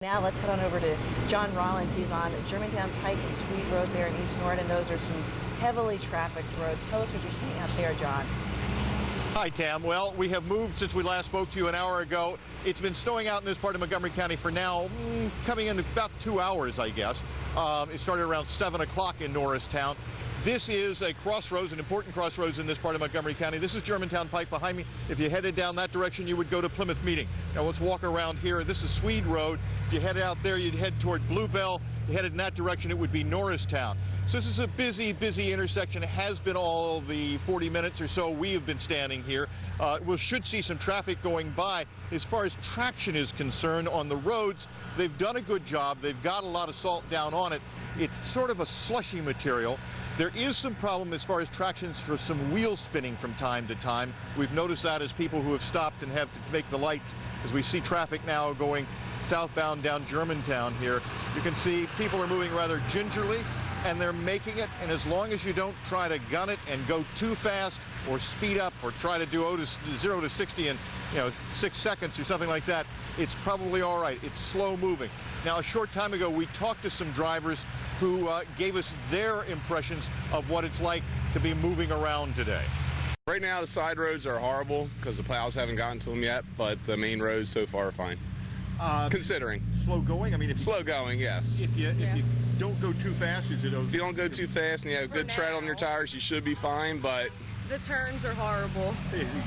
Now let's head on over to John Rollins. He's on Germantown Pike and Swede Road there in East Norton. Those are some heavily trafficked roads. Tell us what you're seeing out there, John. Hi, Tam. Well, we have moved since we last spoke to you an hour ago. It's been snowing out in this part of Montgomery County for now, coming in about 2 hours, I guess. It started around 7 o'clock in Norristown. This is a crossroads, an important crossroads in this part of Montgomery County. This is Germantown Pike behind me. If you headed down that direction, you would go to Plymouth Meeting. Now let's walk around here. This is Swede Road. If you headed out there, you'd head toward Bluebell. If you headed in that direction, it would be Norristown. So this is a busy intersection. It has been all the 40 minutes or so we have been standing here. We should see some traffic going by. As far as traction is concerned on the roads, they've done a good job. They've got a lot of salt down on it. It's sort of a slushy material. There is some problem as far as tractions for some wheel spinning from time to time. We've noticed that as people who have stopped and have to make the lights. As we see traffic now going southbound down Germantown here, you can see people are moving rather gingerly, and they're making it. And as long as you don't try to gun it and go too fast or speed up or try to do 0 to 60 in 6 seconds or something like that, it's probably all right. It's slow moving. Now, a short time ago, we talked to some drivers who gave us their impressions of what it's like to be moving around today. Right now, the side roads are horrible because the plows haven't gotten to them yet, but the main roads so far are fine. Considering. Slow going? I mean, slow going, yes. If you don't go too fast, is it okay? If you don't go too fast and you have good tread on your tires, you should be fine, but the turns are horrible.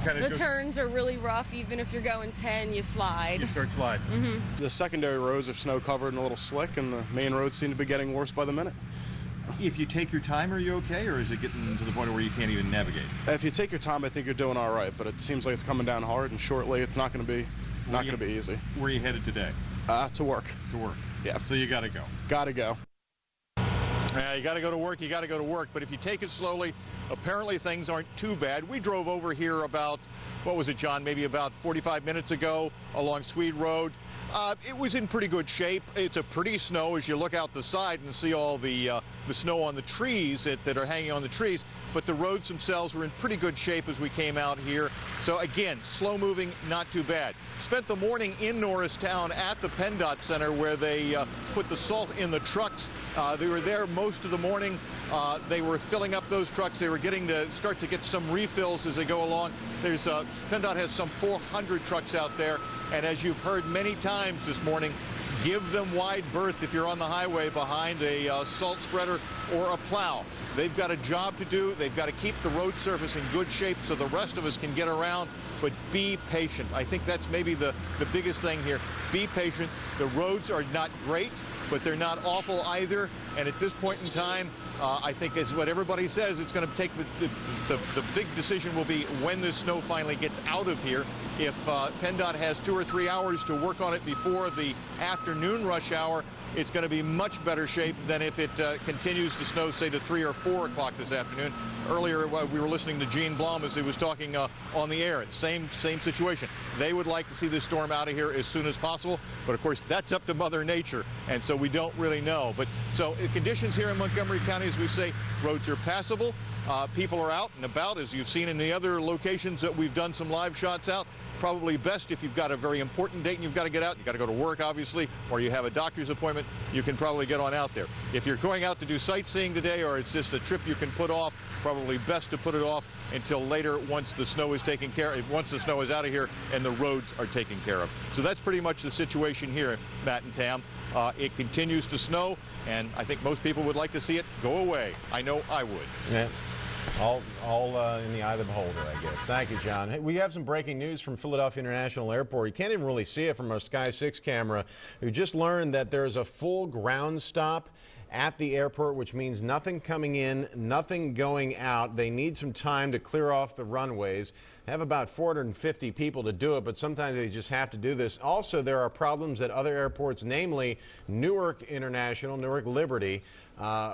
The turns are really rough. Even if you're going 10, you slide. You start sliding. The secondary roads are snow covered and a little slick, and the main roads seem to be getting worse by the minute. If you take your time, are you okay, or is it getting to the point where you can't even navigate? If you take your time, I think you're doing all right, but it seems like it's coming down hard, and shortly it's not going to be easy. Where are you headed today? To work. To work. Yeah. So you got to go. Got to go. Yeah, you got to go to work, you got to go to work. But if you take it slowly, apparently things aren't too bad. We drove over here about, what was it, John, maybe about 45 minutes ago along Swede Road. It was in pretty good shape. It's a pretty snow as you look out the side and see all the snow on the trees that are hanging on the trees. But the roads themselves were in pretty good shape as we came out here. So again, slow moving, not too bad. Spent the morning in Norristown at the PennDOT Center where they put the salt in the trucks. They were there most of the morning. They were filling up those trucks. They were start to get some refills as they go along. PennDOT has some 400 trucks out there. And as you've heard many times this morning, give them wide berth if you're on the highway behind a salt spreader or a plow. They've got a job to do. They've got to keep the road surface in good shape so the rest of us can get around. But be patient. I think that's maybe the biggest thing here. Be patient. The roads are not great, but they're not awful either. And at this point in time, I think as what everybody says, it's going to take the big decision will be when this snow finally gets out of here. If PennDOT has 2 or 3 hours to work on it before the afternoon rush hour, it's going to be much better shape than if it continues to snow, say, to 3 or 4 o'clock this afternoon. Earlier, we were listening to Gene Blom as he was talking on the air. Same situation. They would like to see this storm out of here as soon as possible, but of course, that's up to Mother Nature, and so we don't really know. But so conditions here in Montgomery County, as we say, roads are passable. People are out and about, as you've seen in the other locations that we've done some live shots out. Probably best if you've got a very important date and you've got to get out. You've got to go to work, obviously, or you have a doctor's appointment. You can probably get on out there. If you're going out to do sightseeing today or it's just a trip you can put off, probably best to put it off until later once the snow is taken care of, once the snow is out of here and the roads are taken care of. So that's pretty much the situation here, Matt and Tam. It continues to snow, and I think most people would like to see it go away. I know I would. Yeah. All in the eye of the beholder, I guess. Thank you, John. Hey, we have some breaking news from Philadelphia International Airport. You can't even really see it from our Sky 6 camera. We just learned that there's a full ground stop at the airport, which means nothing coming in, nothing going out. They need some time to clear off the runways. They have about 450 people to do it, but sometimes they just have to do this. Also, there are problems at other airports, namely Newark International, Newark Liberty,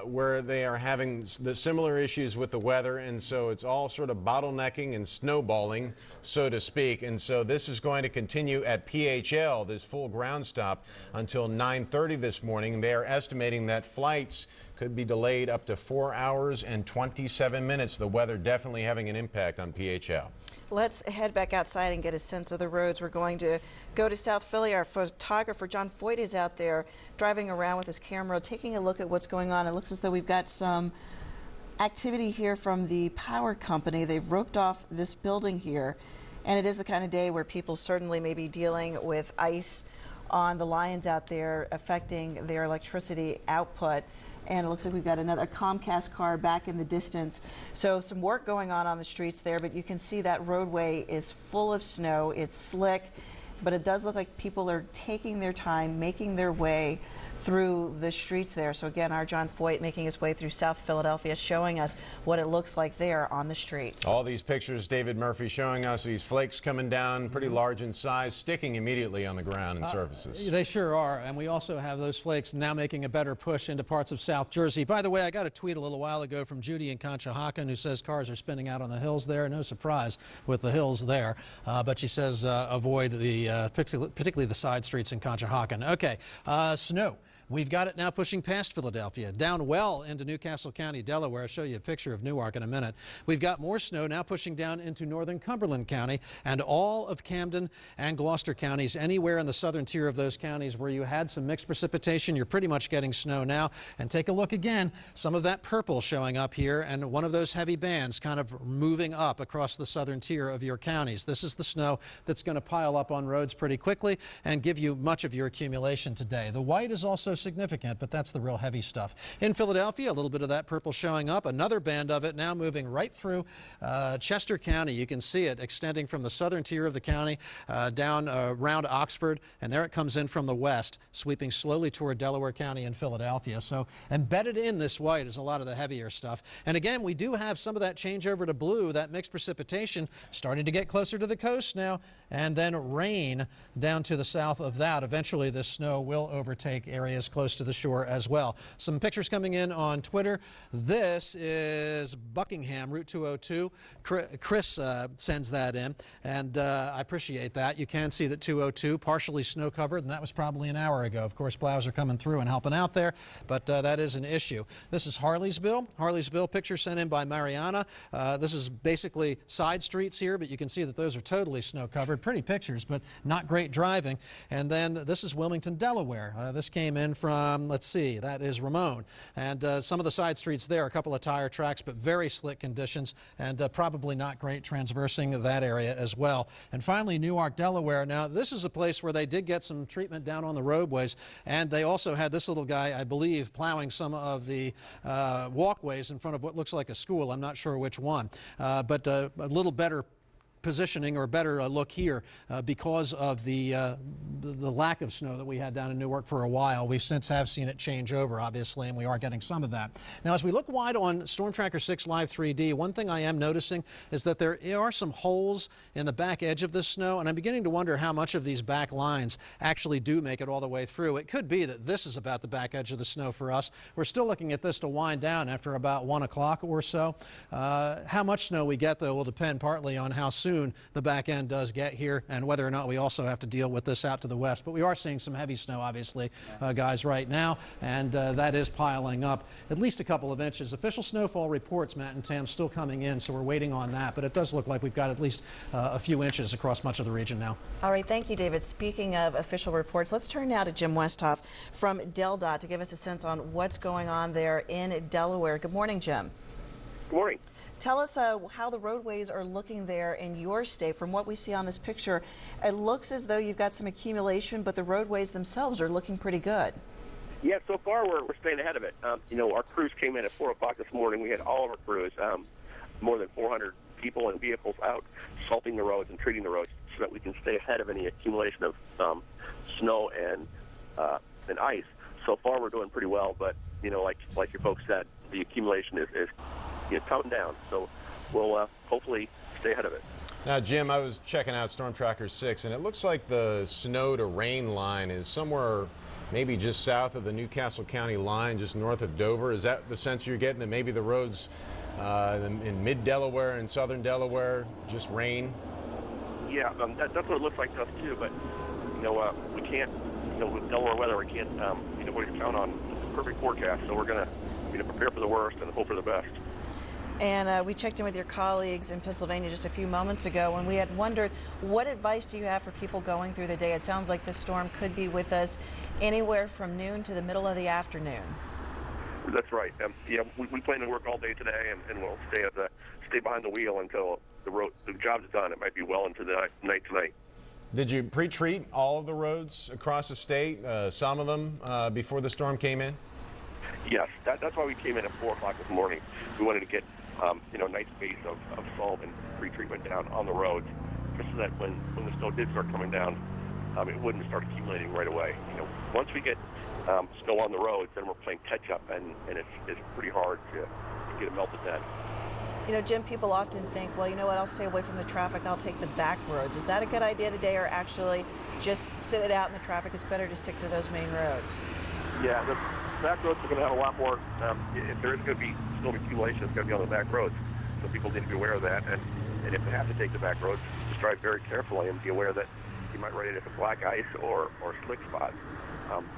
where they are having the similar issues with the weather, and so it's all sort of bottlenecking and snowballing, so to speak. And so this is going to continue at PHL, this full ground stop, until 9:30 this morning. They are estimating that flights could be delayed up to 4 hours and 27 minutes. The weather definitely having an impact on PHL. Let's head back outside and get a sense of the roads. We're going to go to South Philly. Our photographer, John Foyt, is out there driving around with his camera, taking a look at what's going on. It looks as though we've got some activity here from the power company. They've roped off this building here, and it is the kind of day where people certainly may be dealing with ice on the lines out there affecting their electricity output. And it looks like we've got another Comcast car back in the distance. So some work going on the streets there, but you can see that roadway is full of snow. It's slick, but it does look like people are taking their time, making their way through the streets there. So again, our John Foyt making his way through South Philadelphia, showing us what it looks like there on the streets. All these pictures, David Murphy, showing us these flakes coming down, pretty large in size, sticking immediately on the ground and surfaces. They sure are, and we also have those flakes now making a better push into parts of South Jersey. By the way, I got a tweet a little while ago from Judy in Conshohocken who says cars are spinning out on the hills there. No surprise with the hills there, but she says avoid the particularly the side streets in Conshohocken. Okay, snow. We've got it now pushing past Philadelphia, down well into Newcastle County, Delaware. I'll show you a picture of Newark in a minute. We've got more snow now pushing down into northern Cumberland County and all of Camden and Gloucester counties. Anywhere in the southern tier of those counties where you had some mixed precipitation, you're pretty much getting snow now. And take a look again, some of that purple showing up here and one of those heavy bands kind of moving up across the southern tier of your counties. This is the snow that's going to pile up on roads pretty quickly and give you much of your accumulation today. The white is also significant, but that's the real heavy stuff. In Philadelphia, a little bit of that purple showing up. Another band of it now moving right through Chester County. You can see it extending from the southern tier of the county down around Oxford, and there it comes in from the west, sweeping slowly toward Delaware County and Philadelphia. So embedded in this white is a lot of the heavier stuff. And again, we do have some of that change over to blue, that mixed precipitation starting to get closer to the coast now, and then rain down to the south of that. Eventually, this snow will overtake areas close to the shore as well. Some pictures coming in on Twitter. This is Buckingham, Route 202. Chris sends that in, and I appreciate that. You can see that 202 partially snow covered, and that was probably an hour ago. Of course, plows are coming through and helping out there, but that is an issue. This is Harleysville. Harleysville, picture sent in by Mariana. This is basically side streets here, but you can see that those are totally snow covered. Pretty pictures, but not great driving. And then this is Wilmington, Delaware. This came in from, let's see, that is Ramon. And some of the side streets there, a couple of tire tracks, but very slick conditions and probably not great transversing that area as well. And finally, Newark, Delaware. Now, this is a place where they did get some treatment down on the roadways, and they also had this little guy, I believe, plowing some of the walkways in front of what looks like a school. I'm not sure which one, but a little better positioning or better look here because of the lack of snow that we had down in Newark for a while. We've since have seen it change over, obviously, and we are getting some of that. Now, as we look wide on Storm Tracker 6 Live 3D, one thing I am noticing is that there are some holes in the back edge of this snow, and I'm beginning to wonder how much of these back lines actually do make it all the way through. It could be that this is about the back edge of the snow for us. We're still looking at this to wind down after about 1 o'clock or so. How much snow we get, though, will depend partly on how soon the back end does get here and whether or not we also have to deal with this out to the west. But we are seeing some heavy snow, obviously, guys, right now, and that is piling up at least a couple of inches. Official snowfall reports, Matt and Tam, still coming in, so we're waiting on that. But it does look like we've got at least a few inches across much of the region now. All right, thank you, David. Speaking of official reports, let's turn now to Jim Westhoff from DelDOT to give us a sense on what's going on there in Delaware. Good morning, Jim. Good morning. Tell us how the roadways are looking there in your state. From what we see on this picture, it looks as though you've got some accumulation, but the roadways themselves are looking pretty good. Yeah, so far we're staying ahead of it. Our crews came in at 4 o'clock this morning. We had all of our crews, more than 400 people and vehicles out salting the roads and treating the roads so that we can stay ahead of any accumulation of snow and ice. So far we're doing pretty well, but, like your folks said, the accumulation is coming down, so we'll hopefully stay ahead of it. Now, Jim, I was checking out Storm Tracker 6, and it looks like the snow to rain line is somewhere maybe just south of the Newcastle County line, just north of Dover. Is that the sense you're getting, that maybe the roads in mid-Delaware and southern Delaware just rain? Yeah, that's what it looks like to us, too, but, we can't, with Delaware weather, we can't, count on a perfect forecast, so we're going to prepare for the worst and hope for the best. And we checked in with your colleagues in Pennsylvania just a few moments ago, and we had wondered, what advice do you have for people going through the day? It sounds like this storm could be with us anywhere from noon to the middle of the afternoon. That's right. We plan to work all day today, and we'll stay behind the wheel until the job's done. It might be well into the night tonight. Did you pre-treat all of the roads across the state, some of them, before the storm came in? Yes, that's why we came in at 4 o'clock this morning. We wanted to get a nice base of salt and pre-treatment down on the roads, just so that when the snow did start coming down, it wouldn't start accumulating right away. Once we get snow on the roads, then we're playing catch-up, and it's pretty hard to get it melted then. Jim, people often think, well, you know what, I'll stay away from the traffic, I'll take the back roads. Is that a good idea today, or actually just sit it out in the traffic? It's better to stick to those main roads. Yeah, the back roads are going to have a lot more, if there is going to be snow accumulation, it's going to be on the back roads. So people need to be aware of that, and if they have to take the back roads, just drive very carefully and be aware that you might run into some black ice or slick spots.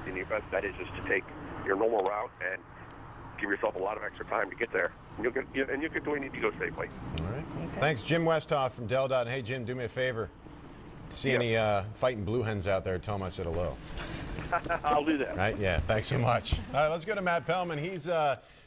And your best bet is just to take your normal route and give yourself a lot of extra time to get there. And you'll get where you need to go safely. All right. Okay. Thanks, Jim Westhoff from Del Dot. Hey, Jim, do me a favor. See any fighting blue hens out there, tell them I said hello. I'll do that. All right, yeah, thanks so much. All right, let's go to Matt Pellman. He's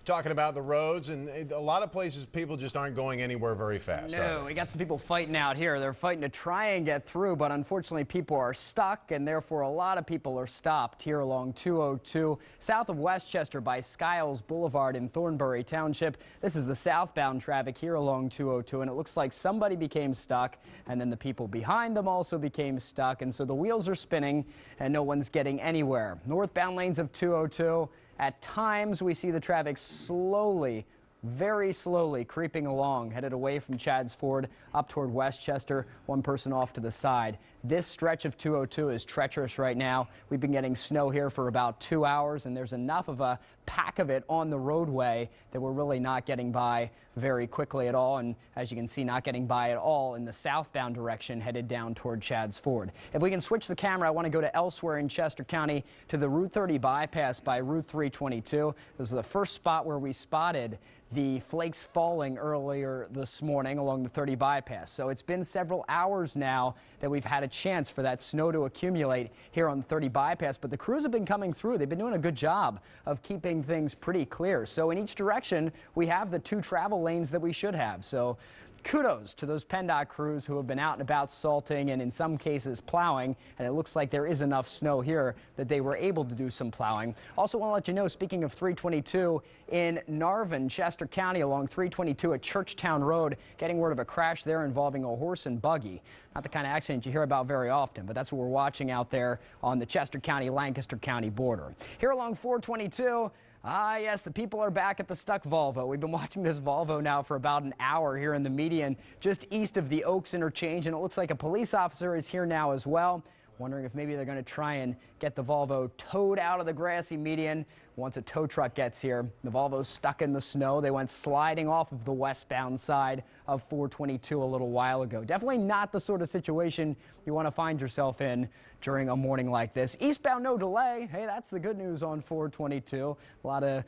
talking about the roads, and a lot of places people just aren't going anywhere very fast. No, we got some people fighting out here. They're fighting to try and get through, but unfortunately people are stuck, and therefore a lot of people are stopped here along 202 south of Westchester by Skiles Boulevard in Thornbury Township. This is the southbound traffic here along 202, and it looks like somebody became stuck, and then the people behind them also became stuck, and so the wheels are spinning and no one's getting anywhere. Northbound lanes of 202, at times we see the traffic slowly, very slowly creeping along, headed away from Chadds Ford up toward Westchester, one person off to the side. This stretch of 202 is treacherous right now. We've been getting snow here for about 2 hours, and there's enough of a pack of it on the roadway that we're really not getting by very quickly at all. And as you can see, not getting by at all in the southbound direction headed down toward Chadds Ford. If we can switch the camera, I want to go to elsewhere in Chester County to the Route 30 bypass by Route 322. This is the first spot where we spotted the flakes falling earlier this morning along the 30 bypass. So it's been several hours now that we've had a chance for that snow to accumulate here on the 30 bypass, but the crews have been coming through. They've been doing a good job of keeping things pretty clear. So in each direction, we have the 2 travel lanes that we should have. So kudos to those PennDOT crews who have been out and about salting and in some cases plowing, and it looks like there is enough snow here that they were able to do some plowing. Also want to let you know, speaking of 322 in Narvin, Chester County along 322 at Churchtown Road, getting word of a crash there involving a horse and buggy. Not the kind of accident you hear about very often, but that's what we're watching out there on the Chester County-Lancaster County border. Here along 422, yes, the people are back at the stuck Volvo. We've been watching this Volvo now for about an hour here in the median just east of the Oaks interchange, and it looks like a police officer is here now as well. Wondering if maybe they're going to try and get the Volvo towed out of the grassy median. Once a tow truck gets here, the Volvo's stuck in the snow. They went sliding off of the westbound side of 422 a little while ago. Definitely not the sort of situation you want to find yourself in during a morning like this. Eastbound, no delay. Hey, that's the good news on 422. A lot of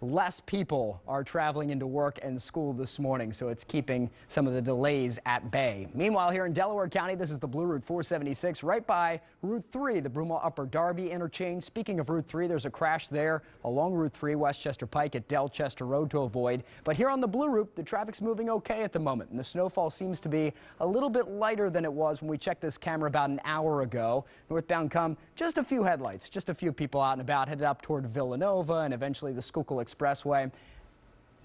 less people are traveling into work and school this morning, so it's keeping some of the delays at bay. Meanwhile, here in Delaware County, this is the Blue Route 476 right by Route 3, the Broomall Upper Darby interchange. Speaking of Route 3, there's a crash there along Route 3, Westchester Pike at Delchester Road to avoid. But here on the Blue Route, the traffic's moving okay at the moment, and the snowfall seems to be a little bit lighter than it was when we checked this camera about an hour ago. Northbound come just a few headlights, just a few people out and about headed up toward Villanova and eventually the Schuylkill Expressway.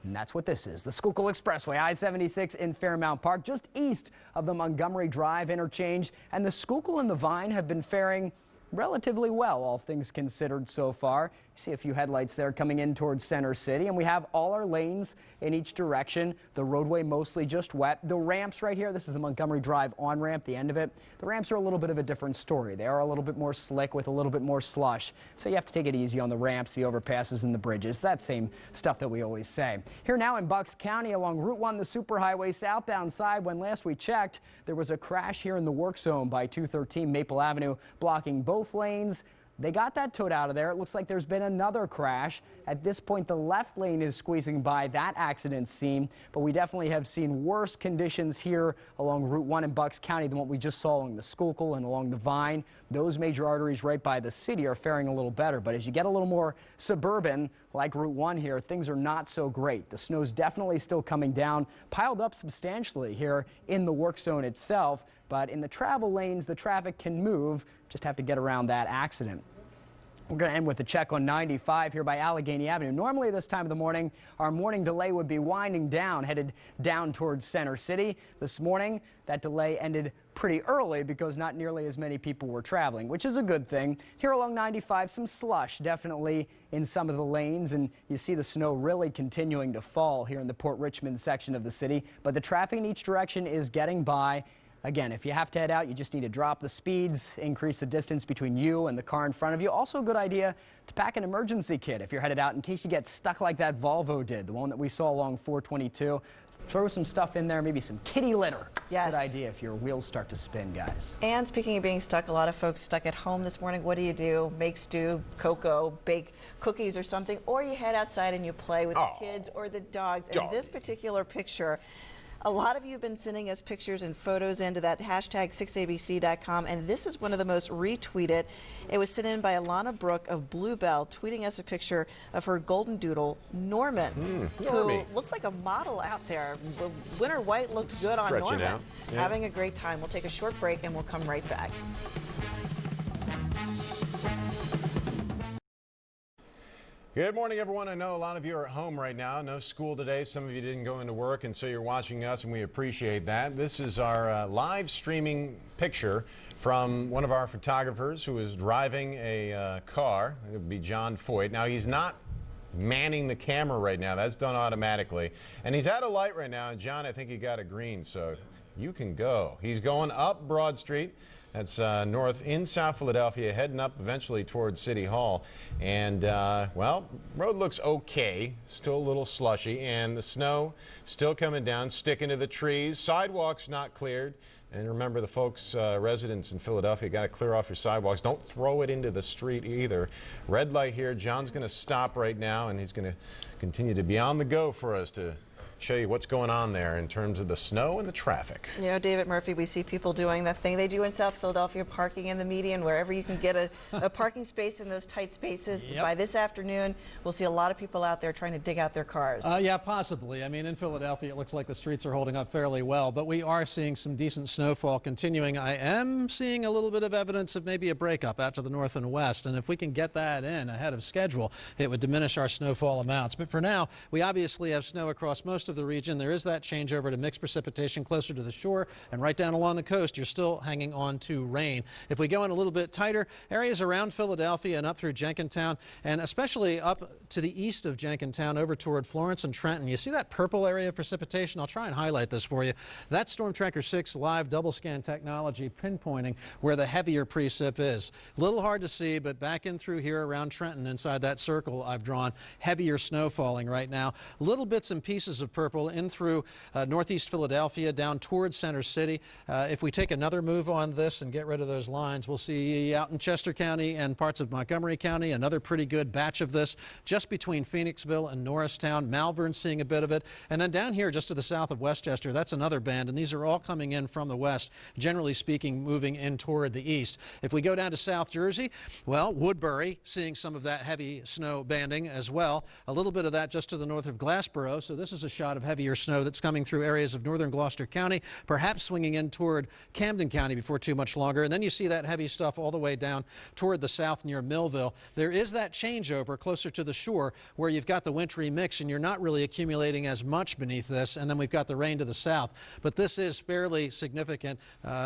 And that's what this is, the Schuylkill Expressway, I-76 in Fairmount Park, just east of the Montgomery Drive interchange. And the Schuylkill and the Vine have been faring relatively well, all things considered so far. You see a few headlights there coming in towards Center City, and we have all our lanes in each direction. The roadway mostly just wet. The ramps right here, this is the Montgomery Drive on-ramp, the end of it. The ramps are a little bit of a different story. They are a little bit more slick with a little bit more slush, so you have to take it easy on the ramps, the overpasses, and the bridges. That same stuff that we always say. Here now in Bucks County along Route 1, the superhighway southbound side, when last we checked, there was a crash here in the work zone by 213 Maple Avenue, blocking both lanes. They got that towed out of there. It looks like there's been another crash. At this point, the left lane is squeezing by that accident scene, but we definitely have seen worse conditions here along Route 1 in Bucks County than what we just saw along the Schuylkill and along the Vine. Those major arteries right by the city are faring a little better, but as you get a little more suburban, like Route 1 here, things are not so great. The snow's definitely still coming down, piled up substantially here in the work zone itself, but in the travel lanes, the traffic can move. Just have to get around that accident. We're going to end with a check on 95 here by Allegheny Avenue. Normally this time of the morning, our morning delay would be winding down, headed down towards Center City. This morning, that delay ended pretty early because not nearly as many people were traveling, which is a good thing. Here along 95, some slush definitely in some of the lanes, and you see the snow really continuing to fall here in the Port Richmond section of the city. But the traffic in each direction is getting by. Again, if you have to head out, you just need to drop the speeds, increase the distance between you and the car in front of you. Also a good idea to pack an emergency kit if you're headed out in case you get stuck like that Volvo did, the one that we saw along 422. Throw some stuff in there, maybe some kitty litter. Yes. Good idea if your wheels start to spin, guys. And speaking of being stuck, a lot of folks stuck at home this morning. What do? Make stew, cocoa, bake cookies or something, or you head outside and you play with the kids or the dogs. And this particular picture, a lot of you have been sending us pictures and photos into that hashtag 6abc.com, and this is one of the most retweeted. It was sent in by Alana Brooke of Bluebell, tweeting us a picture of her golden doodle, Norman, who looks like a model out there. Winter white looks good on Stretching Norman. out. Yeah. Having a great time. We'll take a short break and we'll come right back. Good morning, everyone. I know a lot of you are at home right now. No school today. Some of you didn't go into work, and so you're watching us, and we appreciate that. This is our live streaming picture from one of our photographers who is driving a car. It would be John Foyt. Now, he's not manning the camera right now. That's done automatically. And he's at a light right now, and John, I think he got a green, so you can go. He's going up Broad Street. That's north in South Philadelphia, heading up eventually towards City Hall. And, well, road looks okay, still a little slushy, and the snow still coming down, sticking to the trees. Sidewalks not cleared. And remember, the folks, residents in Philadelphia, got to clear off your sidewalks. Don't throw it into the street either. Red light here. John's going to stop right now, and he's going to continue to be on the go for us to show you what's going on there in terms of the snow and the traffic. You know, David Murphy, we see people doing that thing they do in South Philadelphia, parking in the median, wherever you can get a parking space in those tight spaces. By this afternoon, we'll see a lot of people out there trying to dig out their cars. Yeah, possibly. I mean, in Philadelphia, it looks like the streets are holding up fairly well, but we are seeing some decent snowfall continuing. I am seeing a little bit of evidence of maybe a breakup out to the north and west, and if we can get that in ahead of schedule, it would diminish our snowfall amounts. But for now, we obviously have snow across most of the region. There is that changeover to mixed precipitation closer to the shore, and right down along the coast, you're still hanging on to rain. If we go in a little bit tighter, areas around Philadelphia and up through Jenkintown, and especially up to the east of Jenkintown over toward Florence and Trenton, you see that purple area of precipitation? I'll try and highlight this for you. That's Storm Tracker 6 live double scan technology pinpointing where the heavier precip is. A little hard to see, but back in through here around Trenton, inside that circle I've drawn, heavier snow falling right now. Little bits and pieces of purple in through northeast Philadelphia down towards Center City. If we take another move on this and get rid of those lines, we'll see out in Chester County and parts of Montgomery County another pretty good batch of this just between Phoenixville and Norristown. Malvern seeing a bit of it. And then down here just to the south of Westchester, that's another band, and these are all coming in from the west, generally speaking moving in toward the east. If we go down to South Jersey, well, Woodbury seeing some of that heavy snow banding as well. A little bit of that just to the north of Glassboro, so this is a shot of heavier snow that's coming through areas of northern Gloucester County, perhaps swinging in toward Camden County before too much longer. And then you see that heavy stuff all the way down toward the south near Millville. There is that changeover closer to the shore where you've got the wintry mix and you're not really accumulating as much beneath this. And then we've got the rain to the south. But this is fairly significant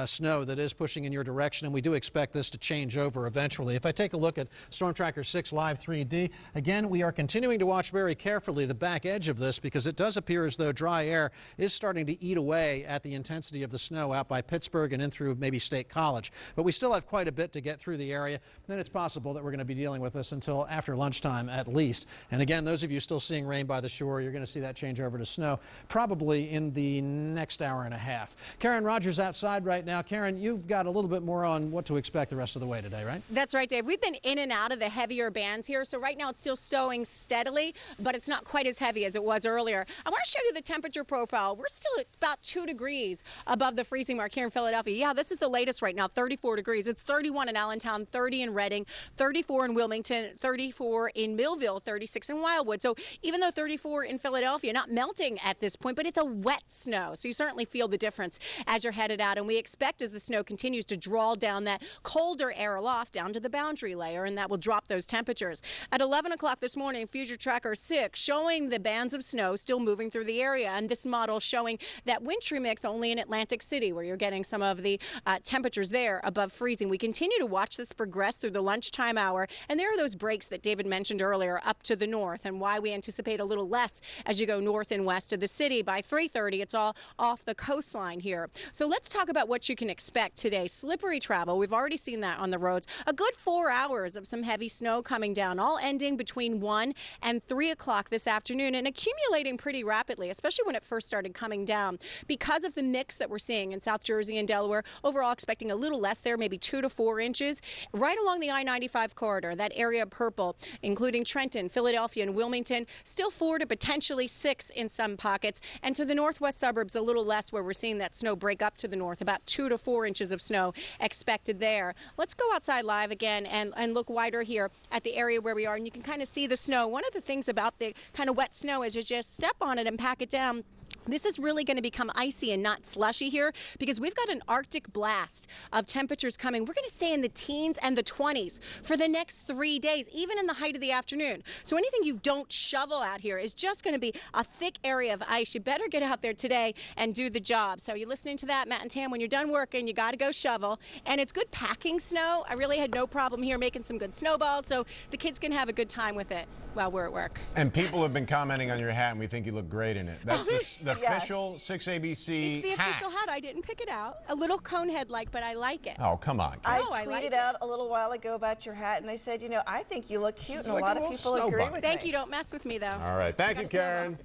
snow that is pushing in your direction, and we do expect this to change over eventually. If I take a look at Storm Tracker 6 Live 3D, again, we are continuing to watch very carefully the back edge of this because it does appear as though dry air is starting to eat away at the intensity of the snow out by Pittsburgh and in through maybe State College. But we still have quite a bit to get through the area. then it's possible that we're going to be dealing with this until after lunchtime at least. And again, those of you still seeing rain by the shore, you're going to see that change over to snow probably in the next hour and a half. Karen Rogers outside right now. Karen, you've got a little bit more on what to expect the rest of the way today, right? That's right, Dave. We've been in and out of the heavier bands here, so right now it's still snowing steadily, but it's not quite as heavy as it was earlier. I want to show you the temperature profile. We're still at about 2 degrees above the freezing mark here in Philadelphia. Yeah, this is the latest right now, 34 degrees. It's 31 in Allentown, 30 in Reading, 34 in Wilmington, 34 in Millville, 36 in Wildwood. So even though 34 in Philadelphia, not melting at this point, but it's a wet snow. So you certainly feel the difference as you're headed out. And we expect as the snow continues to draw down that colder air aloft down to the boundary layer, and that will drop those temperatures. At 11 o'clock this morning, Future Tracker 6 showing the bands of snow still moving through the area. And this model showing that wintry mix only in Atlantic City, where you're getting some of the temperatures there above freezing. We continue to watch this progress through the lunchtime hour, and there are those breaks that David mentioned earlier up to the north, and why we anticipate a little less as you go north and west of the city. By 3:30, it's all off the coastline here. So let's talk about what you can expect today. Slippery travel. We've already seen that on the roads. A good 4 hours of some heavy snow coming down, all ending between 1 and 3 o'clock this afternoon and accumulating pretty rapidly, especially when it first started coming down. Because of the mix that we're seeing in South Jersey and Delaware, overall expecting a little less there, maybe 2 to 4 inches. Right along the I-95 corridor, that area of purple, including Trenton, Philadelphia, and Wilmington, still 4 to potentially 6 in some pockets. And to the northwest suburbs, a little less, where we're seeing that snow break up to the north, about 2 to 4 inches of snow expected there. Let's go outside live again and look wider here at the area where we are, and you can kind of see the snow. One of the things about the kind of wet snow is you just step on it and pack it down. This is really going to become icy and not slushy here because we've got an Arctic blast of temperatures coming. We're going to stay in the teens and the 20s for the next 3 days, even in the height of the afternoon. So anything you don't shovel out here is just going to be a thick area of ice. You better get out there today and do the job. So you're listening to that, Matt and Tam, when you're done working, you got to go shovel. And it's good packing snow. I really had no problem here making some good snowballs, so the kids can have a good time with it while we're at work. And people have been commenting on your hat, and we think you look great in it. That's the official 6ABC It's the hat. official hat. I didn't pick it out. A little cone head-like, but I like it. Oh, come on. I I like tweeted it. out a little while ago about your hat, and I said, you know, I think you look cute, and a like lot a of little people agree snowball. with Thank me. you. Don't mess with me, though. All right. Thank you, Gotta slow Karen.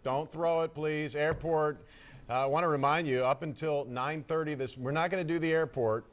Don't throw it, please. Airport. I want to remind you, up until 9:30 we're not going to do the airport.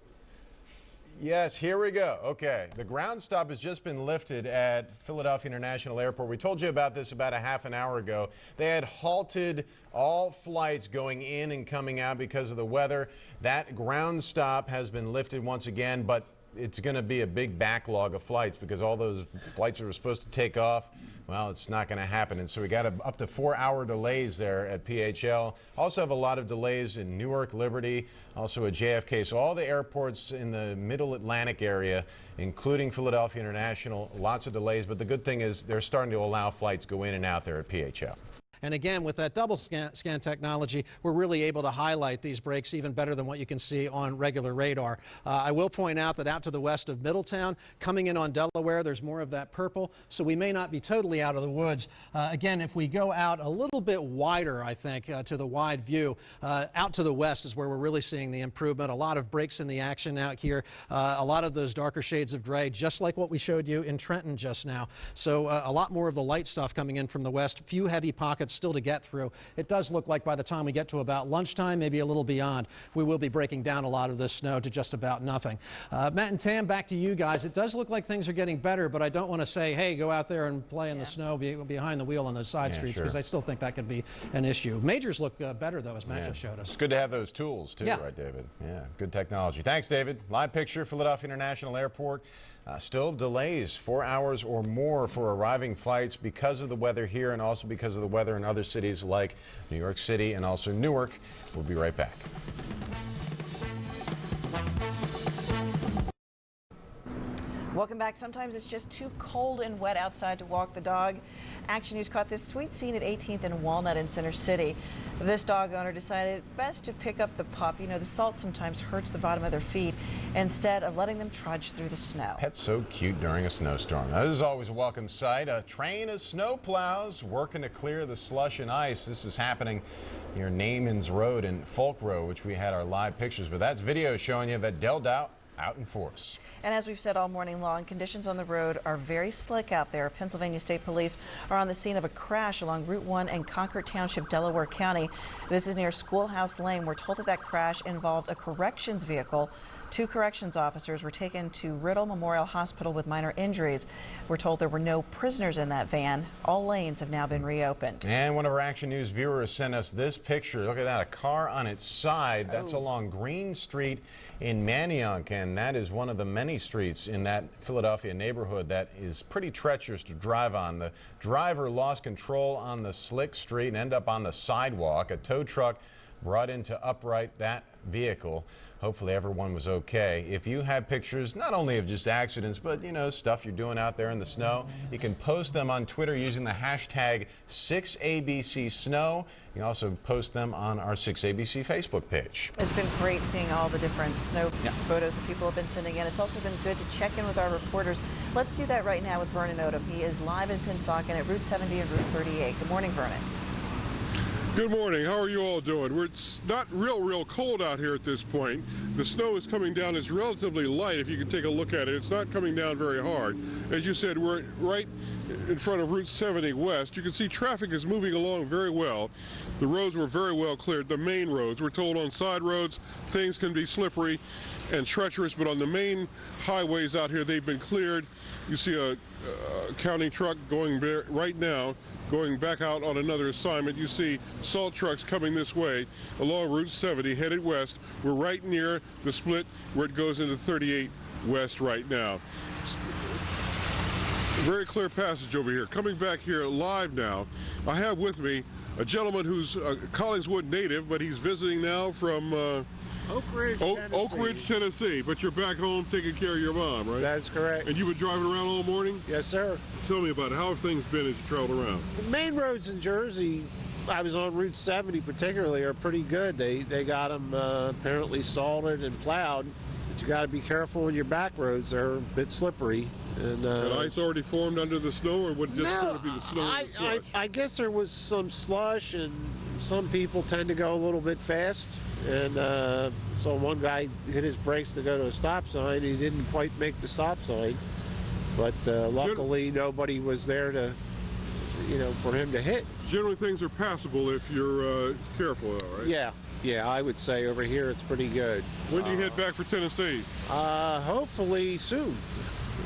Yes, here we go. Okay, the ground stop has just been lifted at Philadelphia International Airport. We told you about this about a half an hour ago. They had halted all flights going in and coming out because of the weather. That ground stop has been lifted once again, but it's going to be a big backlog of flights because all those flights that were supposed to take off, well, it's not going to happen. And so we got up to 4-hour delays there at PHL. Also have a lot of delays in Newark, Liberty, also at JFK. So all the airports in the middle Atlantic area, including Philadelphia International, lots of delays. But the good thing is they're starting to allow flights go in and out there at PHL. And again, with that double scan technology, we're really able to highlight these breaks even better than what you can see on regular radar. I will point out that out to the west of Middletown, coming in on Delaware, there's more of that purple, so we may not be totally out of the woods. Again, if we go out a little bit wider, I think, to the wide view, out to the west is where we're really seeing the improvement. A lot of breaks in the action out here, a lot of those darker shades of gray, just like what we showed you in Trenton just now. So a lot more of the light stuff coming in from the west, few heavy pockets still to get through. It does look like by the time we get to about lunchtime, maybe a little beyond, we will be breaking down a lot of this snow to just about nothing. Matt and Tam, back to you guys. It does look like things are getting better, but I don't want to say, hey, go out there and play in the snow behind the wheel on those side streets, because I still think that could be an issue. Majors look better, though, as Matt just showed us. It's good to have those tools, too, right, David? Yeah, good technology. Thanks, David. Live picture, Philadelphia International Airport. Still delays, 4 hours or more for arriving flights because of the weather here and also because of the weather in other cities like New York City and also Newark. We'll be right back. Welcome back. Sometimes it's just too cold and wet outside to walk the dog. Action News caught this sweet scene at 18th and Walnut in Center City. This dog owner decided best to pick up the pup. You know, the salt sometimes hurts the bottom of their feet instead of letting them trudge through the snow. Pet's so cute during a snowstorm. Now, this is always a welcome sight. A train of snow plows working to clear the slush and ice. This is happening near Naaman's Road and Folk Road, which we had our live pictures. But that's video showing you that Del out in force. And as we've said all morning long, conditions on the road are very slick out there. Pennsylvania State Police are on the scene of a crash along Route 1 in Concord Township, Delaware County. This is near Schoolhouse Lane. We're told that crash involved a corrections vehicle. 2 corrections officers were taken to Riddle Memorial Hospital with minor injuries. We're told there were no prisoners in that van. All lanes have now been reopened. And one of our Action News viewers sent us this picture. Look at that, a car on its side. That's along Green Street in Manayunk, and that is one of the many streets in that Philadelphia neighborhood that is pretty treacherous to drive on. The driver lost control on the slick street and ended up on the sidewalk. A tow truck brought in to upright that vehicle. Hopefully everyone was okay. If you have pictures not only of just accidents, but stuff you're doing out there in the snow, you can post them on Twitter using the hashtag 6ABCSnow. You can also post them on our 6ABC Facebook page. It's been great seeing all the different snow photos that people have been sending in. It's also been good to check in with our reporters. Let's do that right now with Vernon Odom. He is live in Pennsauken at Route 70 and Route 38. Good morning, Vernon. Good morning. How are you all doing? It's not real cold out here at this point. The snow is coming down. It's relatively light if you can take a look at it. It's not coming down very hard. As you said, we're right in front of Route 70 West. You can see traffic is moving along very well. The roads were very well cleared. The main roads, we're told on side roads, things can be slippery and treacherous, but on the main highways out here, they've been cleared. You see a county truck going right now, going back out on another assignment. You see salt trucks coming this way along Route 70 headed west. We're right near the split where it goes into 38 West right now. Very clear passage over here. Coming back here live now, I have with me a gentleman who's a Collingswood native, but he's visiting now from Oak Ridge, Tennessee. But you're back home taking care of your mom, right? That's correct. And you've been driving around all morning? Yes, sir. Tell me about it. How have things been as you traveled around? The main roads in Jersey, I was on Route 70 particularly, are pretty good. They got them apparently salted and plowed, but you got to be careful on your back roads. They're a bit slippery. And ice already formed under the snow, or would it just sort of be the snow and the slush? I guess there was some slush, and some people tend to go a little bit fast. And so one guy hit his brakes to go to a stop sign. He didn't quite make the stop sign, but luckily nobody was there to, for him to hit. Generally, things are passable if you're careful, though, right? Yeah, I would say over here it's pretty good. When do you head back for Tennessee? Hopefully soon.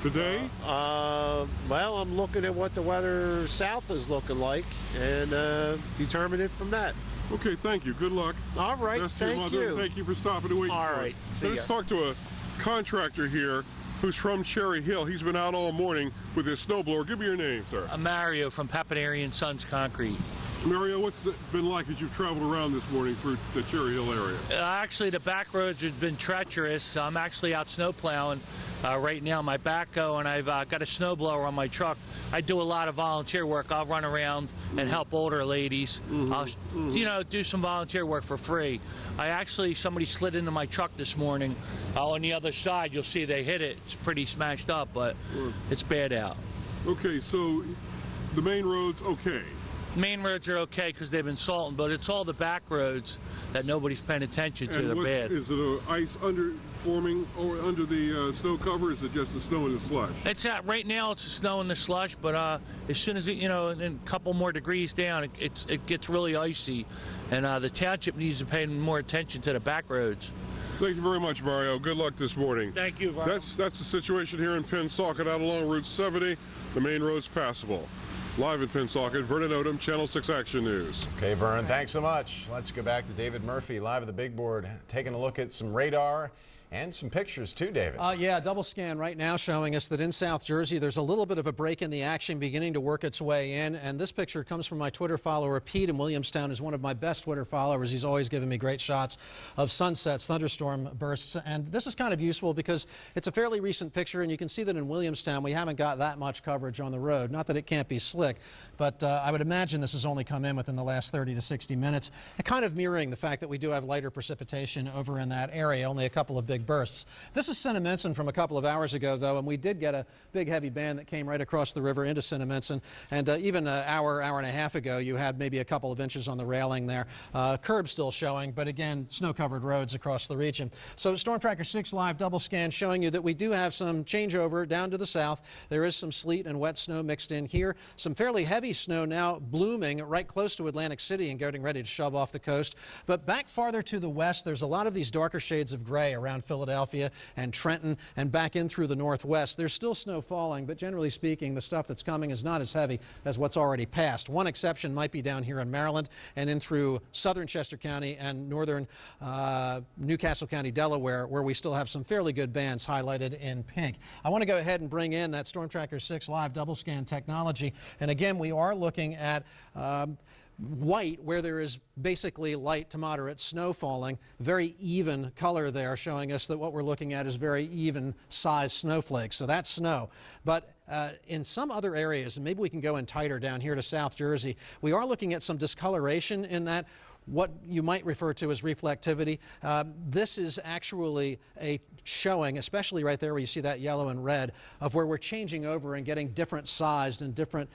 Today? Well, I'm looking at what the weather south is looking like and determine it from that. Okay, thank you. Good luck. All right, thank you. Thank you for stopping and waiting. All right, so let's talk to a contractor here who's from Cherry Hill. He's been out all morning with his snowblower. Give me your name, sir. I'm Mario from Papanari & Sons Concrete. Mario, what's it been like as you've traveled around this morning through the Cherry Hill area? Actually, the back roads have been treacherous. I'm actually out snow plowing right now, my backhoe, and I've got a snowblower on my truck. I do a lot of volunteer work. I'll run around and help older ladies. I'll, do some volunteer work for free. Somebody slid into my truck this morning. On the other side, you'll see they hit it. It's pretty smashed up, but it's bad out. Okay, so the main road's okay. Main roads are okay because they've been salting, but it's all the back roads that nobody's paying attention to. They're bad. Is it ice forming or under the snow cover? Or is it just the snow and the slush? It's right now. It's the snow and the slush, but as soon as in a couple more degrees down, it gets really icy, and the township needs to pay more attention to the back roads. Thank you very much, Mario. Good luck this morning. Thank you, Mario. That's the situation here in Pennsauken out along Route 70. The main road's passable. Live in Pennsauken, Vernon Odom, Channel 6 Action News. Okay, Vern, thanks so much. Let's go back to David Murphy, live at the big board, taking a look at some radar and some pictures too, David. Yeah, double scan right now showing us that in South Jersey there's a little bit of a break in the action beginning to work its way in, and this picture comes from my Twitter follower Pete in Williamstown, who's one of my best Twitter followers. He's always giving me great shots of sunsets, thunderstorm bursts, and this is kind of useful because it's a fairly recent picture, and you can see that in Williamstown we haven't got that much coverage on the road. Not that it can't be slick, but I would imagine this has only come in within the last 30 to 60 minutes, kind of mirroring the fact that we do have lighter precipitation over in that area, only a couple of big big bursts. This is Cinnaminson from a couple of hours ago, though, and we did get a big heavy band that came right across the river into Cinnaminson. And even an hour and a half ago, you had maybe a couple of inches on the railing there. Curb still showing, but again, snow-covered roads across the region. So Storm Tracker 6 Live double scan showing you that we do have some changeover down to the south. There is some sleet and wet snow mixed in here. Some fairly heavy snow now blooming right close to Atlantic City and getting ready to shove off the coast. But back farther to the west, there's a lot of these darker shades of gray around Philadelphia and Trenton and back in through the northwest. There's still snow falling, but generally speaking, the stuff that's coming is not as heavy as what's already passed. One exception might be down here in Maryland and in through southern Chester County and northern Newcastle County, Delaware, where we still have some fairly good bands highlighted in pink. I want to go ahead and bring in that Storm Tracker 6 Live double scan technology. And again, we are looking at white, where there is basically light to moderate snow falling, very even color there, showing us that what we're looking at is very even size snowflakes. So that's snow. But in some other areas, and maybe we can go in tighter down here to South Jersey, we are looking at some discoloration in that what you might refer to as reflectivity. This is actually a showing, especially right there where you see that yellow and red, of where we're changing over and getting different sized and different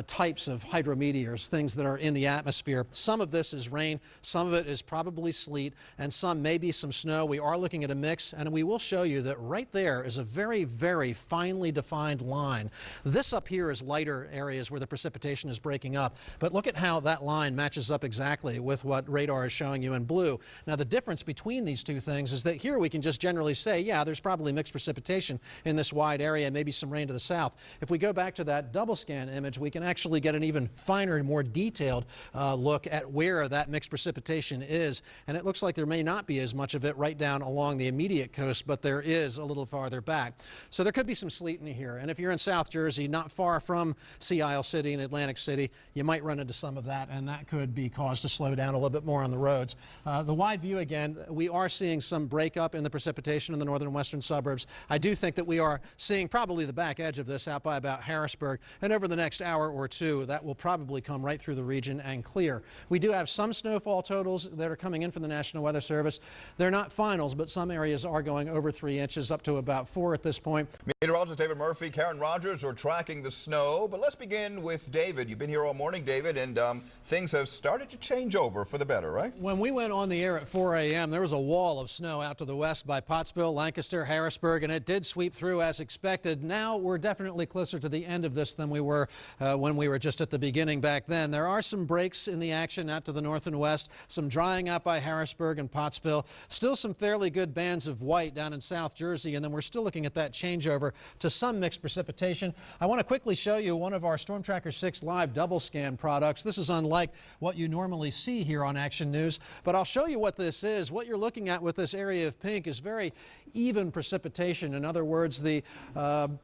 types of hydrometeors, things that are in the atmosphere. Some of this is rain, some of it is probably sleet, and some maybe some snow. We are looking at a mix, and we will show you that right there is a very, very finely defined line. This up here is lighter areas where the precipitation is breaking up, but look at how that line matches up exactly with what radar is showing you in blue. Now, the difference between these two things is that here we can just generally say, yeah, there's probably mixed precipitation in this wide area, maybe some rain to the south. If we go back to that double scan image, we can actually get an even finer, more detailed look at where that mixed precipitation is. And it looks like there may not be as much of it right down along the immediate coast, but there is a little farther back. So there could be some sleet in here. And if you're in South Jersey, not far from Sea Isle City and Atlantic City, you might run into some of that, and that could be cause to slow down a little bit more on the roads. The wide view again, we are seeing some breakup in the precipitation in the northern and western suburbs. I do think that we are seeing probably the back edge of this out by about Harrisburg, and over the next hour or two, that will probably come right through the region and clear. We do have some snowfall totals that are coming in from the National Weather Service. They're not finals, but some areas are going over 3 inches, up to about 4 at this point. Meteorologist David Murphy, Karen Rogers are tracking the snow, but let's begin with David. You've been here all morning, David, and things have started to change over for the better, right? When we went on the air at 4 a.m., there was a wall of snow out to the west by Pottsville, Lancaster, Harrisburg, and it did sweep through as expected. Now we're definitely closer to the end of this than we were when we were just at the beginning back then. There are some breaks in the action out to the north and west, some drying out by Harrisburg and Pottsville, still some fairly good bands of white down in South Jersey, and then we're still looking at that changeover to some mixed precipitation. I want to quickly show you one of our Storm Tracker 6 Live double scan products. This is unlike what you normally see here on Action News, but I'll show you what this is. What you're looking at with this area of pink is very even precipitation. In other words, the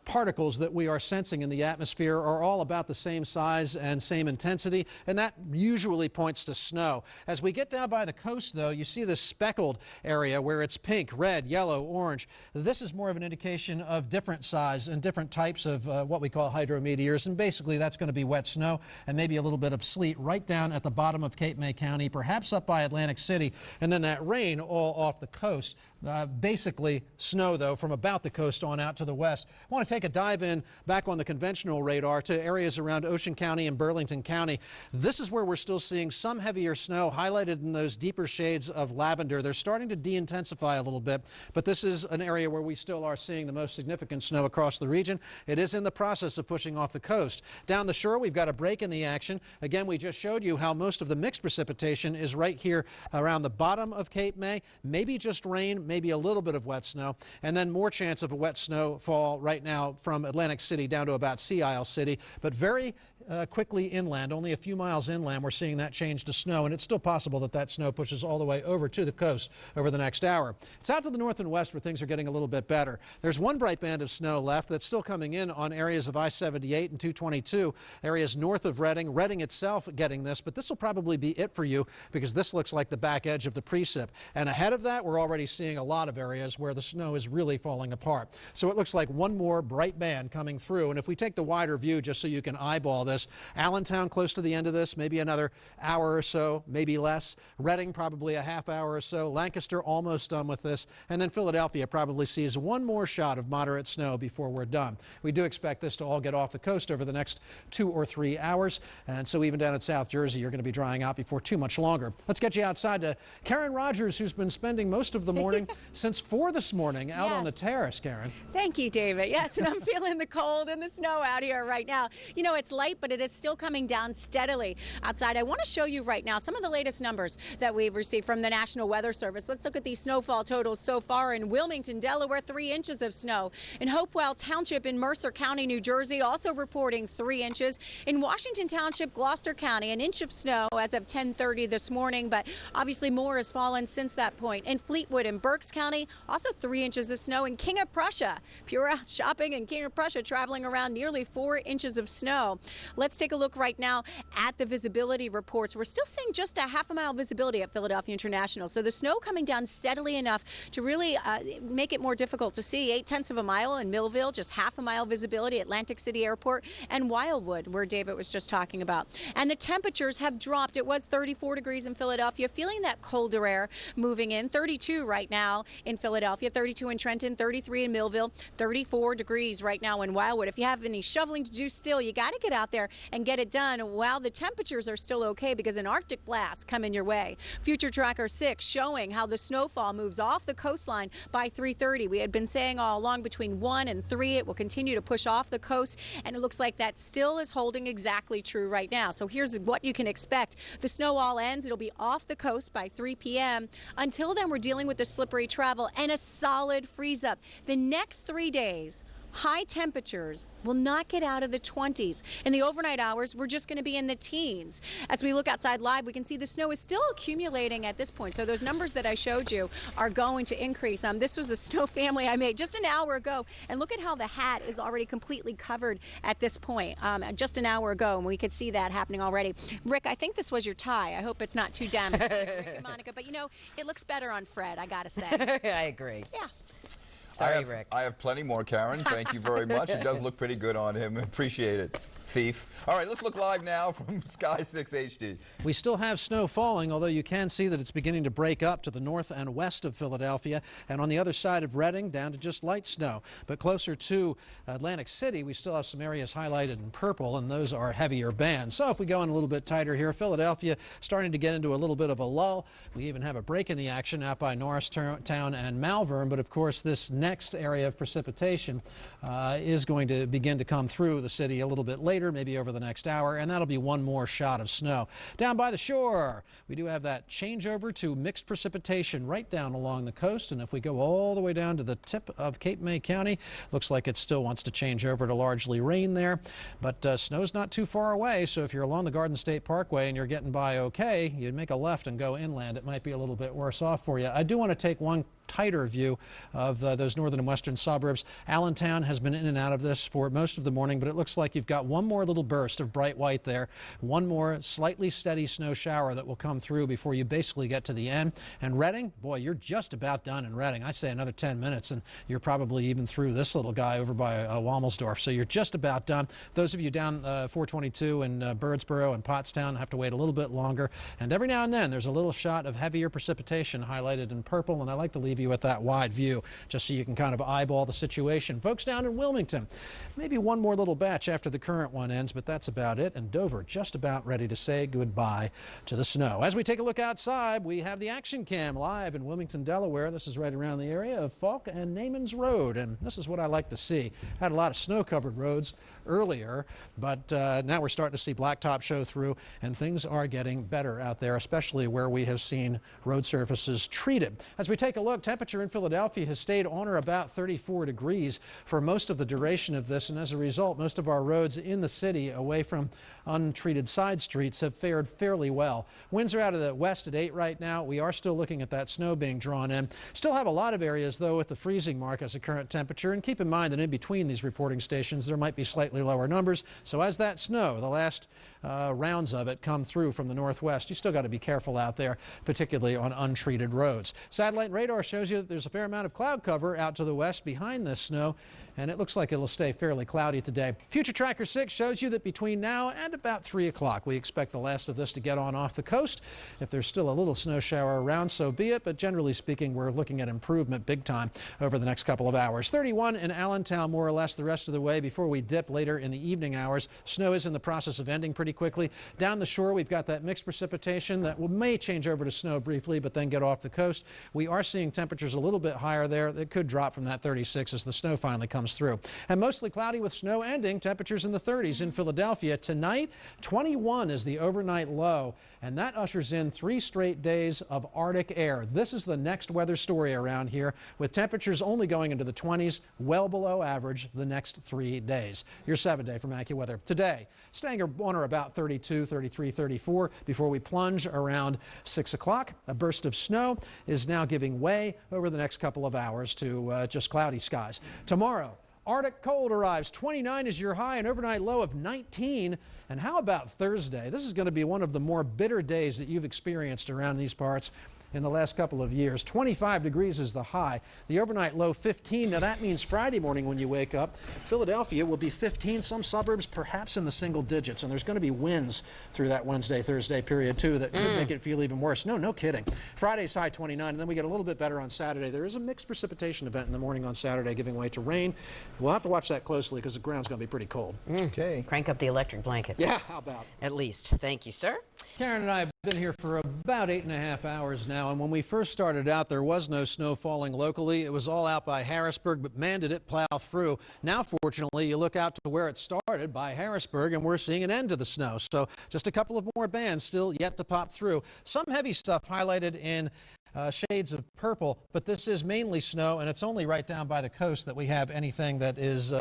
particles that we are sensing in the atmosphere are all about the same size and same intensity, and that usually points to snow. As we get down by the coast, though, you see this speckled area where it's pink, red, yellow, orange. This is more of an indication of different size and different types of what we call hydrometeors, and basically that's going to be wet snow and maybe a little bit of sleet right down at the bottom of Cape May County, perhaps up by Atlantic City, and then that rain all off the coast. Basically snow, though, from about the coast on out to the west. I want to take a dive in back on the conventional radar to areas around Ocean County and Burlington County. This is where we're still seeing some heavier snow highlighted in those deeper shades of lavender. They're starting to de-intensify a little bit, but this is an area where we still are seeing the most significant snow across the region. It is in the process of pushing off the coast. Down the shore, we've got a break in the action. Again, we just showed you how most of the mixed precipitation is right here around the bottom of Cape May. Maybe just rain, maybe a little bit of wet snow, and then more chance of a wet snowfall right now from Atlantic City down to about Sea Isle City, but very quickly inland, only a few miles inland, we're seeing that change to snow, and it's still possible that that snow pushes all the way over to the coast over the next hour. It's out to the north and west where things are getting a little bit better. There's one bright band of snow left that's still coming in on areas of I-78 and 222, areas north of Reading. Reading itself getting this, but this will probably be it for you because this looks like the back edge of the precip. And ahead of that, we're already seeing seeing a lot of areas where the snow is really falling apart. So it looks like one more bright band coming through. And if we take the wider view, just so you can eyeball this, Allentown close to the end of this, maybe another hour or so, maybe less. Reading probably a half hour or so. Lancaster almost done with this. And then Philadelphia probably sees one more shot of moderate snow before we're done. We do expect this to all get off the coast over the next 2 or 3 hours. And so even down in South Jersey, you're going to be drying out before too much longer. Let's get you outside to Karen Rogers, who's been spending most of the morning since 4 this morning out on the terrace. Karen. Thank you, David. Yes, and I'm feeling the cold and the snow out here right now. You know, it's light, but it is still coming down steadily outside. I want to show you right now some of the latest numbers that we've received from the National Weather Service. Let's look at these snowfall totals so far in Wilmington, Delaware, 3 inches of snow. In Hopewell Township in Mercer County, New Jersey, also reporting 3 inches. In Washington Township, Gloucester County, an inch of snow as of 10:30 this morning, but obviously more has fallen since that point. In Fleetwood and Berks County, also 3 inches of snow. In King of Prussia, if you're out shopping in King of Prussia, traveling around, nearly 4 inches of snow. Let's take a look right now at the visibility reports. We're still seeing just a half a mile visibility at Philadelphia International. So the snow coming down steadily enough to really make it more difficult to see. 0.8 of a mile in Millville, just half a mile visibility at Atlantic City Airport, and Wildwood, where David was just talking about. And the temperatures have dropped. It was 34 degrees in Philadelphia, feeling that colder air moving in. 32 right now in Philadelphia, 32 in Trenton, 33 in Millville, 34 degrees right now in Wildwood. If you have any shoveling to do still, you got to get out there and get it done while the temperatures are still okay, because an Arctic blast coming your way. Future Tracker 6 showing how the snowfall moves off the coastline by 3:30. We had been saying all along between 1 and 3 it will continue to push off the coast, and it looks like that still is holding exactly true right now. So here's what you can expect. The snow all ends. It'll be off the coast by 3 p.m. Until then, we're dealing with the slippery travel and a solid freeze up. The next 3 days, high temperatures will not get out of the 20s. In the overnight hours, we're just going to be in the teens. As we look outside live, we can see the snow is still accumulating at this point. So those numbers that I showed you are going to increase. This was a snow family I made just an hour ago. And look at how the hat is already completely covered at this point. Just an hour ago, and we could see that happening already. Rick, I think this was your tie. I hope it's not too damaged. Rick and Monica, but you know, it looks better on Fred, I got to say. I agree. Yeah. Sorry, Rick. I have plenty more, Karen. Thank you very much. It does look pretty good on him. Appreciate it. Thief. All right, let's look live now from Sky 6 HD. We still have snow falling, although you can see that it's beginning to break up to the north and west of Philadelphia, and on the other side of Reading, down to just light snow. But closer to Atlantic City, we still have some areas highlighted in purple, and those are heavier bands. So if we go in a little bit tighter here, Philadelphia starting to get into a little bit of a lull. We even have a break in the action out by Norristown and Malvern, but of course this next area of precipitation is going to begin to come through the city a little bit later, maybe over the next hour, and that'll be one more shot of snow. Down by the shore, we do have that changeover to mixed precipitation right down along the coast, and if we go all the way down to the tip of Cape May County, looks like it still wants to change over to largely rain there, but snow's not too far away, so if you're along the Garden State Parkway and you're getting by okay, you'd make a left and go inland. It might be a little bit worse off for you. I do want to take one tighter view of those northern and western suburbs. Allentown has been in and out of this for most of the morning, but it looks like you've got one more little burst of bright white there, one more slightly steady snow shower that will come through before you basically get to the end. And Reading, boy, you're just about done in Reading. I say another 10 minutes and you're probably even through this little guy over by Womelsdorf, so you're just about done. Those of you down 422 in Birdsboro and Pottstown have to wait a little bit longer, and every now and then there's a little shot of heavier precipitation highlighted in purple, and I like to leave you with that wide view just so you can kind of eyeball the situation. Folks down in Wilmington, maybe one more little batch after the current one ends, but that's about it. And Dover just about ready to say goodbye to the snow. As we take a look outside, we have the Action Cam live in Wilmington, Delaware. This is right around the area of Falk and Naaman's Road, and this is what I like to see. Had a lot of snow-covered roads earlier, but now we're starting to see blacktop show through, and things are getting better out there, especially where we have seen road surfaces treated. As we take a look, temperature in Philadelphia has stayed on or about 34 degrees for most of the duration of this, and as a result, most of our roads in the city away from untreated side streets have fared fairly well. Winds are out of the west at 8 right now. We are still looking at that snow being drawn in. Still have a lot of areas, though, with the freezing mark as a current temperature, and keep in mind that in between these reporting stations there might be slightly lower numbers. So as that snow, the last rounds of it, come through from the northwest, you still got to be careful out there, particularly on untreated roads. Satellite and radar show shows you that there's a fair amount of cloud cover out to the west behind this snow, and it looks like it'll stay fairly cloudy today. Future Tracker 6 shows you that between now and about 3 o'clock, we expect the last of this to get on off the coast. If there's still a little snow shower around, so be it, but generally speaking, we're looking at improvement big time over the next couple of hours. 31 in Allentown, more or less the rest of the way before we dip later in the evening hours. Snow is in the process of ending pretty quickly. Down the shore, we've got that mixed precipitation that may change over to snow briefly, but then get off the coast. We are seeing temperatures a little bit higher there. That could drop from that 36 as the snow finally comes through. And mostly cloudy with snow ending. Temperatures in the 30s in Philadelphia. Tonight, 21 is the overnight low, and that ushers in 3 straight days of Arctic air. This is the next weather story around here, with temperatures only going into the 20s, well below average the next 3 days. Your 7-day from AccuWeather. Today, staying on or about 32, 33, 34 before we plunge around 6 o'clock. A burst of snow is now giving way over the next couple of hours to just cloudy skies. Tomorrow, Arctic cold arrives. 29 is your high, an overnight low of 19. And how about Thursday? This is going to be one of the more bitter days that you've experienced around these parts in the last couple of years. 25 degrees is the high. The overnight low 15. Now that means Friday morning when you wake up, Philadelphia will be 15. Some suburbs perhaps in the single digits. And there's going to be winds through that Wednesday, Thursday period too that could make it feel even worse. No kidding. Friday's high 29, and then we get a little bit better on Saturday. There is a mixed precipitation event in the morning on Saturday giving way to rain. We'll have to watch that closely because the ground's going to be pretty cold. Okay. Crank up the electric blanket. Yeah, how about? At least. Thank you, sir. Karen and I have been here for about 8.5 hours now, and when we first started out, there was no snow falling locally. It was all out by Harrisburg, but man, did it plow through. Now, fortunately, you look out to where it started by Harrisburg, and we're seeing an end to the snow. So just a couple of more bands still yet to pop through. Some heavy stuff highlighted in shades of purple, but this is mainly snow, and it's only right down by the coast that we have anything that is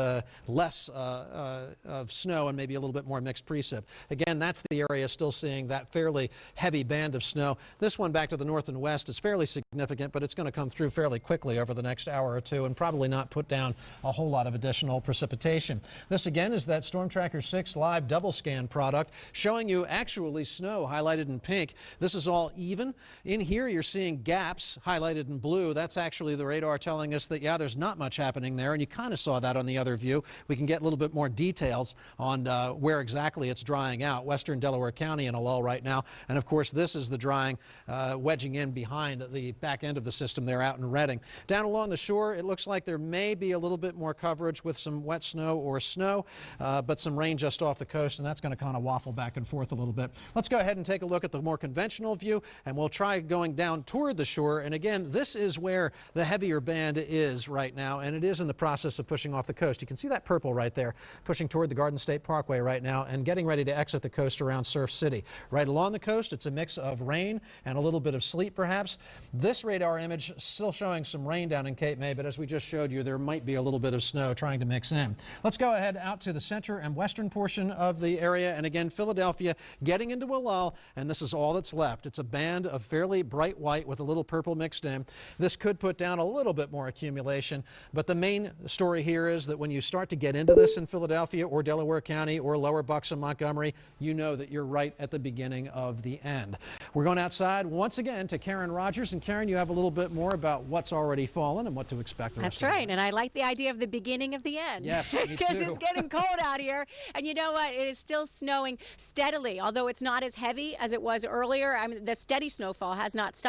less of snow and maybe a little bit more mixed precip. Again, that's the area still seeing that fairly heavy band of snow. This one back to the north and west is fairly significant, but it's going to come through fairly quickly over the next hour or two and probably not put down a whole lot of additional precipitation. This again is that Storm Tracker 6 live double scan product showing you actually snow highlighted in pink. This is all even. In here you're seeing gaps highlighted in blue. That's actually the radar telling us that, yeah, there's not much happening there, and you kind of saw that on the other view. We can get a little bit more details on where exactly it's drying out. Western Delaware County in a lull right now, and of course this is the drying wedging in behind the back end of the system there out in Reading. Down along the shore, it looks like there may be a little bit more coverage with some wet snow or snow, but some rain just off the coast, and that's going to kind of waffle back and forth a little bit. Let's go ahead and take a look at the more conventional view, and we'll try going down toward the shore. And again, this is where the heavier band is right now, and it is in the process of pushing off the coast. You can see that purple right there, pushing toward the Garden State Parkway right now and getting ready to exit the coast around Surf City. Right along the coast, it's a mix of rain and a little bit of sleet perhaps. This radar image still showing some rain down in Cape May, but as we just showed you, there might be a little bit of snow trying to mix in. Let's go ahead out to the center and western portion of the area, and again, Philadelphia getting into a lull, and this is all that's left. It's a band of fairly bright white with a little purple mixed in. This could put down a little bit more accumulation, but the main story here is that when you start to get into this in Philadelphia or Delaware County or Lower Bucks and Montgomery, you know that you're right at the beginning of the end. We're going outside once again to Karen Rogers, and Karen, you have a little bit more about what's already fallen and what to expect the rest That's of the right, day. and I like the idea of the beginning of the end. Yes, me because too. it's getting cold out here, and you know what? It is still snowing steadily, although it's not as heavy as it was earlier. I mean, the steady snowfall has not stopped.